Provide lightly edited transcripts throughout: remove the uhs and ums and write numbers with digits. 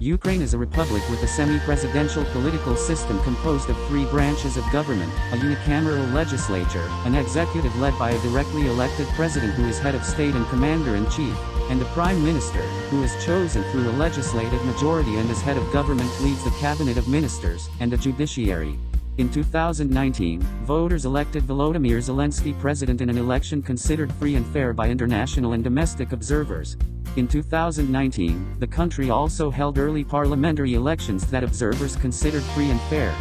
Ukraine is a republic with a semi-presidential political system composed of three branches of government: a unicameral legislature, an executive led by a directly elected president who is head of state and commander-in-chief, and a prime minister, who is chosen through a legislative majority and as head of government leads the cabinet of ministers, and a judiciary. In 2019, voters elected Volodymyr Zelensky president in an election considered free and fair by international and domestic observers. In 2019, the country also held early parliamentary elections that observers considered free and fair.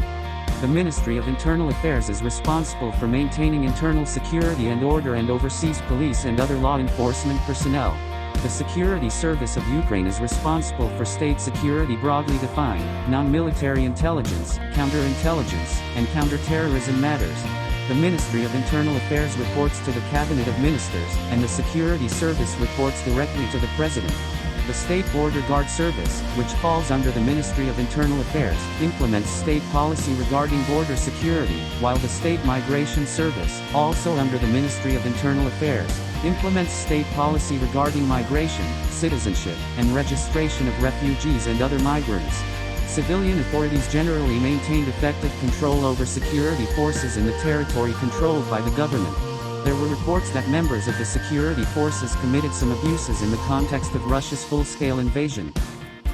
The Ministry of Internal Affairs is responsible for maintaining internal security and order and oversees police and other law enforcement personnel. The Security Service of Ukraine is responsible for state security broadly defined, non-military intelligence, counterintelligence, and counterterrorism matters. The Ministry of Internal Affairs reports to the Cabinet of Ministers, and the Security Service reports directly to the President. The State Border Guard Service, which falls under the Ministry of Internal Affairs, implements state policy regarding border security, while the State Migration Service, also under the Ministry of Internal Affairs, implements state policy regarding migration, citizenship, and registration of refugees and other migrants. Civilian authorities generally maintained effective control over security forces in the territory controlled by the government. There were reports that members of the security forces committed some abuses in the context of Russia's full-scale invasion.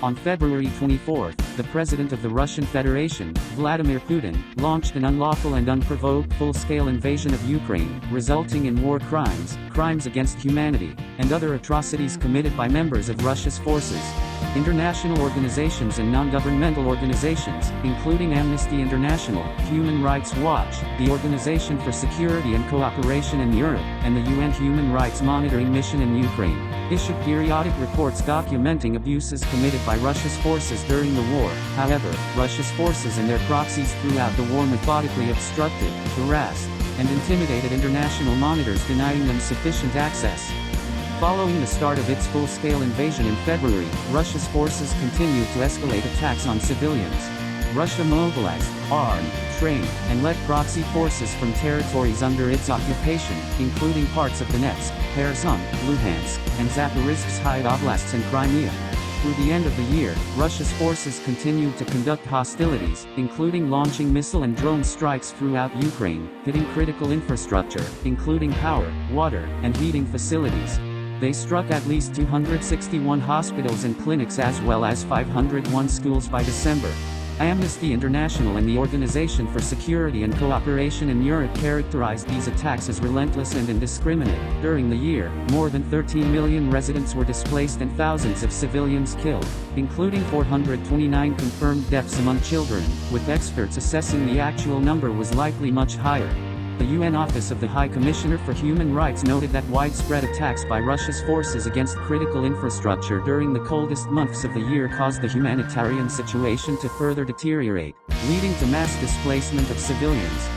On February 24, the President of the Russian Federation, Vladimir Putin, launched an unlawful and unprovoked full-scale invasion of Ukraine, resulting in war crimes, crimes against humanity, and other atrocities committed by members of Russia's forces. International organizations and non-governmental organizations, including Amnesty International, Human Rights Watch, the Organization for Security and Cooperation in Europe, and the UN Human Rights Monitoring Mission in Ukraine, issued periodic reports documenting abuses committed by Russia's forces during the war. However, Russia's forces and their proxies throughout the war methodically obstructed, harassed, and intimidated international monitors, denying them sufficient access. Following the start of its full-scale invasion in February, Russia's forces continued to escalate attacks on civilians. Russia mobilized, armed, trained, and led proxy forces from territories under its occupation, including parts of Donetsk, Kherson, Luhansk, and Zaporizhzhia oblasts and Crimea. Through the end of the year, Russia's forces continued to conduct hostilities, including launching missile and drone strikes throughout Ukraine, hitting critical infrastructure, including power, water, and heating facilities. They struck at least 261 hospitals and clinics as well as 501 schools by December. Amnesty International and the Organization for Security and Cooperation in Europe characterized these attacks as relentless and indiscriminate. During the year, more than 13 million residents were displaced and thousands of civilians killed, including 429 confirmed deaths among children, with experts assessing the actual number was likely much higher. The UN Office of the High Commissioner for Human Rights noted that widespread attacks by Russia's forces against critical infrastructure during the coldest months of the year caused the humanitarian situation to further deteriorate, leading to mass displacement of civilians.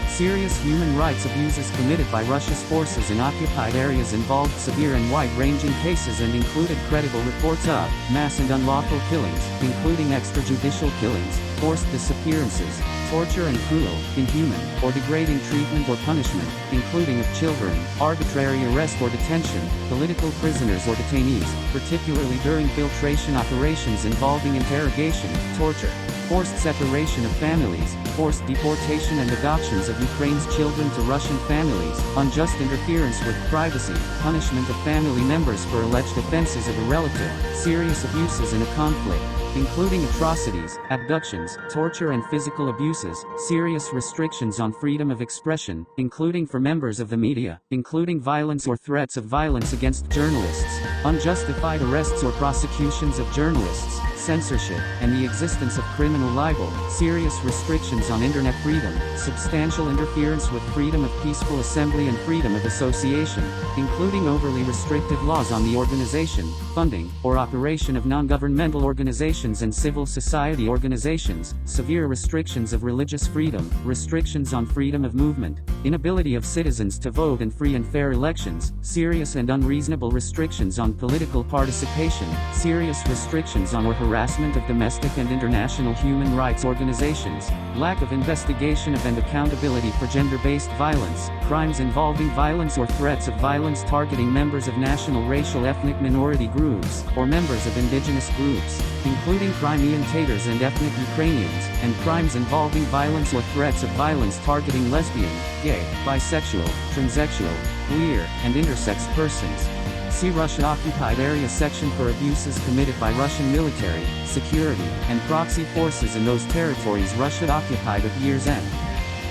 Serious human rights abuses committed by Russia's forces in occupied areas involved severe and wide-ranging cases and included credible reports of mass and unlawful killings, including extrajudicial killings, forced disappearances, torture and cruel, inhuman, or degrading treatment or punishment, including of children, arbitrary arrest or detention, political prisoners or detainees, particularly during filtration operations involving interrogation, torture, forced separation of families, forced deportation and adoptions of Ukraine's children to Russian families, unjust interference with privacy, punishment of family members for alleged offenses of a relative, serious abuses in a conflict, including atrocities, abductions, torture and physical abuses, serious restrictions on freedom of expression, including for members of the media, including violence or threats of violence against journalists, unjustified arrests or prosecutions of journalists, censorship, and the existence of criminal libel, serious restrictions on internet freedom, substantial interference with freedom of peaceful assembly and freedom of association, including overly restrictive laws on the organization, funding, or operation of non-governmental organizations and civil society organizations, severe restrictions of religious freedom, restrictions on freedom of movement, inability of citizens to vote in free and fair elections, serious and unreasonable restrictions on political participation, serious restrictions on or harassment of domestic and international human rights organizations, lack of investigation of and accountability for gender-based violence, crimes involving violence or threats of violence targeting members of national, racial, ethnic minority groups, or members of indigenous groups, including Crimean Tatars and ethnic Ukrainians, and crimes involving violence or threats of violence targeting lesbian, gay, bisexual, transsexual, queer, and intersex persons. See Russia-occupied area section for abuses committed by Russian military, security, and proxy forces in those territories Russia occupied at year's end.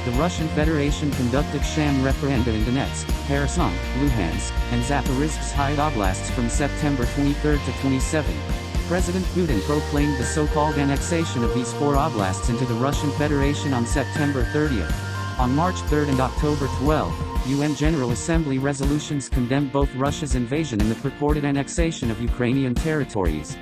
The Russian Federation conducted sham referenda in Donetsk, Kherson, Luhansk, and Zaporizhzhia oblasts from September 23 to 27. President Putin proclaimed the so-called annexation of these 4 oblasts into the Russian Federation on September 30. On March 3 and October 12, UN General Assembly resolutions condemned both Russia's invasion and the purported annexation of Ukrainian territories.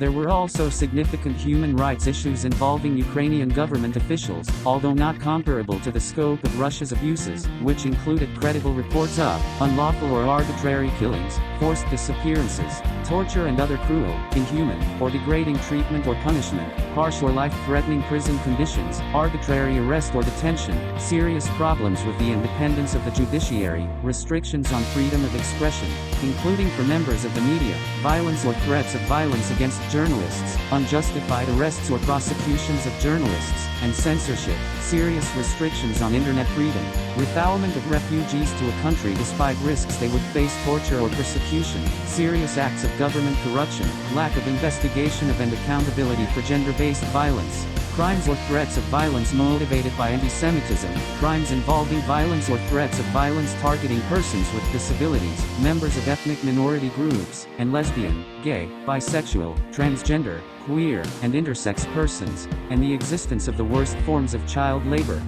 There were also significant human rights issues involving Ukrainian government officials, although not comparable to the scope of Russia's abuses, which included credible reports of unlawful or arbitrary killings, forced disappearances, torture and other cruel, inhuman, or degrading treatment or punishment, harsh or life-threatening prison conditions, arbitrary arrest or detention, serious problems with the independence of the judiciary, restrictions on freedom of expression, including for members of the media, violence or threats of violence against journalists, unjustified arrests or prosecutions of journalists, and censorship, serious restrictions on internet freedom, refoulement of refugees to a country despite risks they would face torture or persecution, serious acts of government corruption, lack of investigation of and accountability for gender-based violence, crimes or threats of violence motivated by anti-Semitism, crimes involving violence or threats of violence targeting persons with disabilities, members of ethnic minority groups, and lesbian, gay, bisexual, transgender, queer, and intersex persons, and the existence of the worst forms of child labor.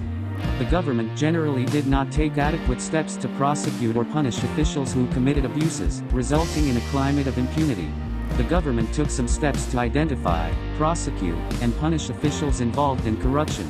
The government generally did not take adequate steps to prosecute or punish officials who committed abuses, resulting in a climate of impunity. The government took some steps to identify, prosecute, and punish officials involved in corruption,